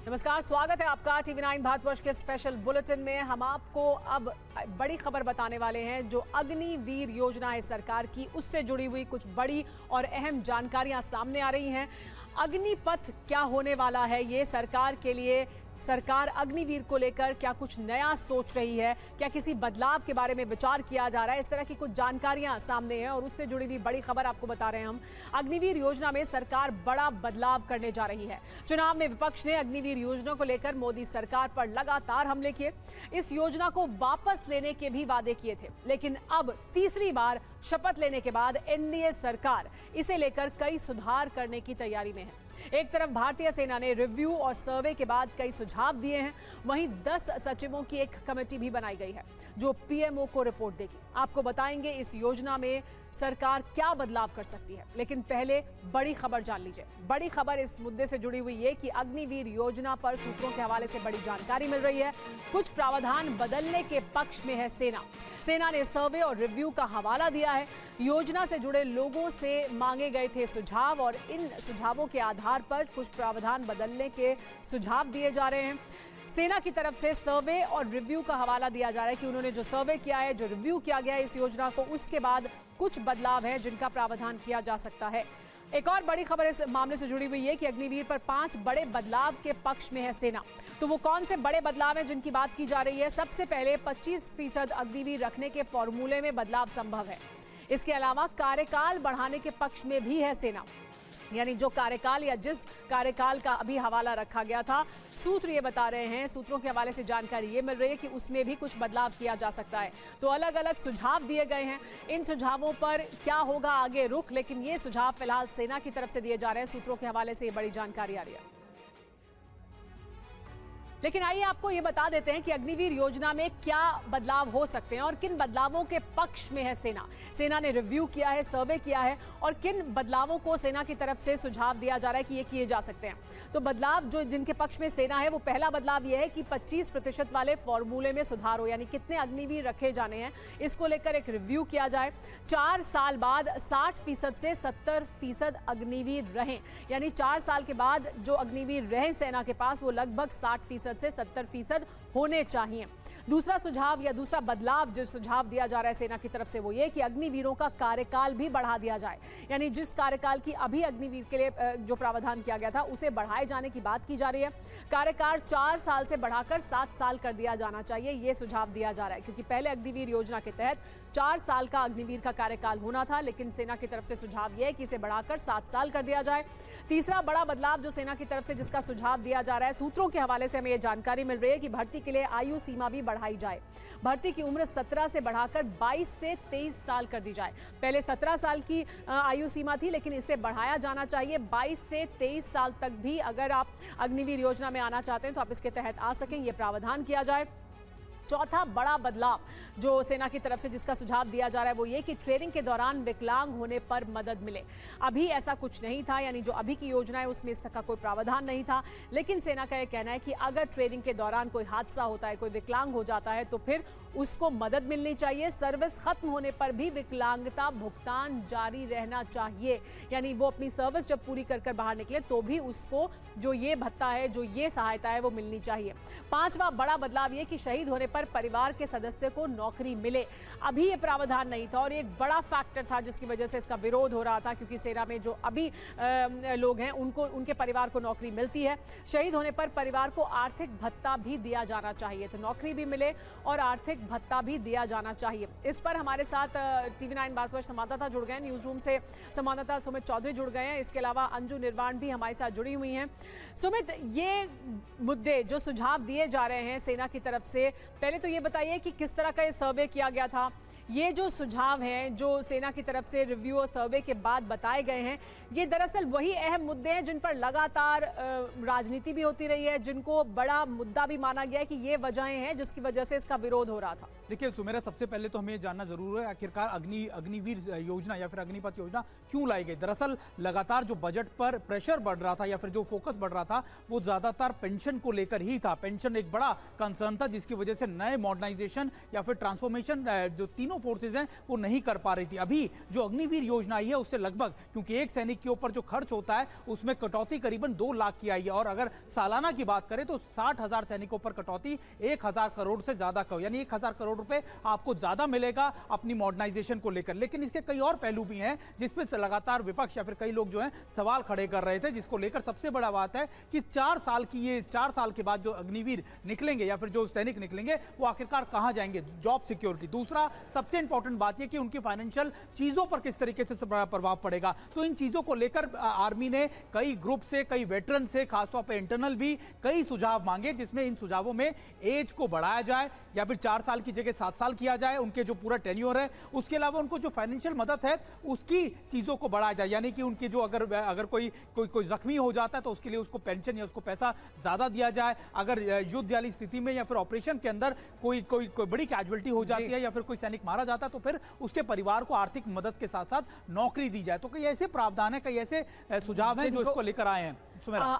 नमस्कार, स्वागत है आपका टीवी9 भारतवर्ष के स्पेशल बुलेटिन में। हम आपको अब बड़ी खबर बताने वाले हैं। जो अग्निवीर योजना है सरकार की, उससे जुड़ी हुई कुछ बड़ी और अहम जानकारियां सामने आ रही हैं। अग्निपथ क्या होने वाला है ये सरकार के लिए? सरकार अग्निवीर को लेकर क्या कुछ नया सोच रही है? क्या किसी बदलाव के बारे में विचार किया जा रहा है? इस तरह की कुछ जानकारियां सामने हैं और उससे जुड़ी हुई बड़ी खबर आपको बता रहे हैं हम। अग्निवीर योजना में सरकार बड़ा बदलाव करने जा रही है। चुनाव में विपक्ष ने अग्निवीर योजना को लेकर मोदी सरकार पर लगातार हमले किए। इस योजना को वापस लेने के भी वादे किए थे, लेकिन अब तीसरी बार शपथ लेने के बाद एनडीए सरकार इसे लेकर कई सुधार करने की तैयारी में है। एक तरफ भारतीय सेना ने रिव्यू और सर्वे के बाद कई सुझाव दिए हैं, वहीं 10 सचिवों की एक कमेटी भी बनाई गई है जो पीएमओ को रिपोर्ट देगी। आपको बताएंगे इस योजना में सरकार क्या बदलाव कर सकती है, लेकिन पहले बड़ी खबर जान लीजिए। बड़ी खबर इस मुद्दे से जुड़ी हुई है कि अग्निवीर योजना पर सूत्रों के हवाले से बड़ी जानकारी मिल रही है। कुछ प्रावधान बदलने के पक्ष में है सेना ने सर्वे और रिव्यू का हवाला दिया है। योजना से जुड़े लोगों से मांगे गए थे सुझाव और इन सुझावों के आधार पर कुछ प्रावधान बदलने के सुझाव दिए जा रहे हैं। सेना की तरफ से सर्वे और रिव्यू का हवाला दिया जा रहा है कि उन्होंने जो सर्वे किया है, जो रिव्यू किया गया है इस योजना को, उसके बाद कुछ बदलाव है जिनका प्रावधान किया जा सकता है। एक और बड़ी खबर इस मामले से जुड़ी हुई है कि अग्निवीर पर 5 बड़े बदलाव के पक्ष में है सेना। तो वो कौन से बड़े बदलाव हैं जिनकी बात की जा रही है? सबसे पहले 25% अग्निवीर रखने के फॉर्मूले में बदलाव संभव है। इसके अलावा कार्यकाल बढ़ाने के पक्ष में भी है सेना, यानी जो कार्यकाल या जिस कार्यकाल का अभी हवाला रखा गया था, सूत्र ये बता रहे हैं, सूत्रों के हवाले से जानकारी ये मिल रही है कि उसमें भी कुछ बदलाव किया जा सकता है। तो अलग अलग सुझाव दिए गए हैं। इन सुझावों पर क्या होगा आगे रुख, लेकिन ये सुझाव फिलहाल सेना की तरफ से दिए जा रहे हैं। सूत्रों के हवाले से ये बड़ी जानकारी आ रही है। लेकिन आइए आपको ये बता देते हैं कि अग्निवीर योजना में क्या बदलाव हो सकते हैं और किन बदलावों के पक्ष में है सेना ने रिव्यू किया है, सर्वे किया है और किन बदलावों को सेना की तरफ से सुझाव दिया जा रहा है कि ये किए जा सकते हैं। तो बदलाव जो जिनके पक्ष में सेना है, वो पहला बदलाव ये है कि 25% वाले फॉर्मूले में सुधार हो, यानी कितने अग्निवीर रखे जाने हैं, इसको लेकर एक रिव्यू किया जाए। 4 साल बाद 60% से 70% अग्निवीर रहें, यानी 4 साल के बाद जो अग्निवीर रहें सेना के पास, वो लगभग 60% से 70% होने चाहिए। दूसरा सुझाव या दूसरा बदलाव जो सुझाव दिया जा रहा है सेना की तरफ से, वो ये कि अग्निवीरों का कार्यकाल भी बढ़ा दिया जाए, यानी जिस कार्यकाल की अभी अग्निवीर के लिए जो प्रावधान किया गया था उसे बढ़ाए जाने की बात की जा रही है। कार्यकाल 4 साल से बढ़ाकर 7 साल कर दिया जाना चाहिए, ये सुझाव दिया जा रहा है, क्योंकि पहले अग्निवीर योजना के तहत 4 साल का अग्निवीर का कार्यकाल होना था, लेकिन सेना की तरफ से सुझाव यह है कि इसे बढ़ाकर 7 साल कर दिया जाए। तीसरा बड़ा बदलाव जो सेना की तरफ से जिसका सुझाव दिया जा रहा है, सूत्रों के हवाले से हमें यह जानकारी मिल रही है कि भर्ती के लिए आयु सीमा भी बढ़ाई जाए। भर्ती की उम्र 17 से बढ़ाकर 22 से 23 साल कर दी जाए। पहले 17 साल की आयु सीमा थी, लेकिन इसे बढ़ाया जाना चाहिए 22 से 23 साल तक भी। अगर आप अग्निवीर योजना में आना चाहते हैं तो आप इसके तहत आ सकें, यह प्रावधान किया जाए। चौथा बड़ा बदलाव जो सेना की तरफ से जिसका सुझाव दिया जा रहा है, वो ये कि ट्रेनिंग के दौरान विकलांग होने पर मदद मिले। अभी ऐसा कुछ नहीं था, यानी जो अभी की योजना है उसमें इस तरह का कोई प्रावधान नहीं था, लेकिन सेना का यह कहना है कि अगर ट्रेनिंग के दौरान कोई हादसा होता है, कोई विकलांग हो जाता है, तो फिर उसको मदद मिलनी चाहिए। सर्विस खत्म होने पर भी विकलांगता भुगतान जारी रहना चाहिए, यानी वो अपनी सर्विस जब पूरी कर बाहर निकले तो भी उसको जो ये भत्ता है, जो ये सहायता है, वो मिलनी चाहिए। 5वां बड़ा बदलाव ये कि शहीद होने पर परिवार के सदस्य को नौकरी मिले। अभी ये प्रावधान नहीं था और एक बड़ा फैक्टर था जिसकी वजह से इसका विरोध हो रहा था, क्योंकि सेना में जो अभी लोग हैं उनको, उनके परिवार को नौकरी मिलती है। शहीद होने पर परिवार को आर्थिक भत्ता भी दिया जाना चाहिए, तो नौकरी भी मिले और आर्थिक भत्ता भी दिया जाना चाहिए। इस पर हमारे साथ टीवी9 भारतवर्ष संवाददाता जुड़ गए, न्यूज रूम से संवाददाता सुमित चौधरी जुड़ गए हैं। इसके अलावा अंजू निर्वाण भी हमारे साथ जुड़ी हुई हैं। सुमित, ये मुद्दे जो सुझाव दिए जा रहे हैं सेना की तरफ से, पहले तो ये बताइए कि किस तरह का ये सर्वे किया गया था। ये जो सुझाव हैं जो सेना की तरफ से रिव्यू और सर्वे के बाद बताए गए हैं, ये दरअसल वही अहम मुद्दे हैं जिन पर लगातार राजनीति भी होती रही है, जिनको बड़ा मुद्दा भी माना गया है कि ये वजहें हैं जिसकी वजह से इसका विरोध हो रहा था। देखिए सुमेरा, सबसे पहले तो हमें ये जानना जरूर है आखिरकार अग्निवीर योजना या फिर अग्निपथ योजना क्यों लाई गई। दरअसल लगातार जो बजट पर प्रेशर बढ़ रहा था या फिर जो फोकस बढ़ रहा था, वो ज्यादातर पेंशन को लेकर ही था। पेंशन एक बड़ा कंसर्न था, जिसकी वजह से नए मॉडर्नाइजेशन या फिर ट्रांसफॉर्मेशन जो तीनों फोर्सेज हैं वो नहीं कर पा रही थी। अभी जो अग्निवीर योजना आई है उससे लगभग, क्योंकि एक सैनिक सैनिक के ऊपर जो खर्च होता है उसमें कटौती करीबन 2 लाख की आई है। और अगर सालाना की बात करें तो 60,000 सैनिकों पर कटौती 1,000 करोड़ से ज्यादा का, यानी 1,000 करोड़ रुपए आपको ज्यादा मिलेगा अपनी मॉडर्नाइजेशन को लेकर। लेकिन इसके कई और पहलू भी हैं जिसपे लगातार विपक्ष या फिर कई लोग जो हैं सवाल खड़े कर रहे थे, जिसको लेकर सबसे बड़ा बात है कि 4 साल के बाद जो अग्निवीर निकलेंगे या फिर जो सैनिक निकलेंगे वो आखिरकार कहां जाएंगे, जॉब सिक्योरिटी। दूसरा सबसे इंपॉर्टेंट बात यह कि उनकी फाइनेंशियल चीजों पर किस तरीके से प्रभाव पड़ेगा। तो इन चीजों को लेकर आर्मी ने कई ग्रुप से, कई वेटरन से, खासतौर पर इंटरनल भी कई सुझाव मांगे, जिसमें इन सुझावों में एज को बढ़ाया जाए या फिर 4 साल की जगह 7 साल किया जाए, उनके जो पूरा टेन्योर है। उसके अलावा उनको जो फाइनेंशियल मदद है उसकी चीजों को बढ़ाया जाए, यानी कि उनके जो अगर कोई जख्मी हो जाता है तो उसके लिए उसको पेंशन या उसको पैसा ज्यादा दिया जाए। अगर युद्ध वाली स्थिति में या फिर ऑपरेशन के अंदर कोई बड़ी कैजुअलिटी हो जाती है या फिर कोई सैनिक मारा जाता है तो फिर उसके परिवार को आर्थिक मदद के साथ साथ नौकरी दी जाए। तो कई ऐसे प्रावधान है, कई ऐसे सुझाव हैं जो इसको लेकर आए हैं। सुमेरा।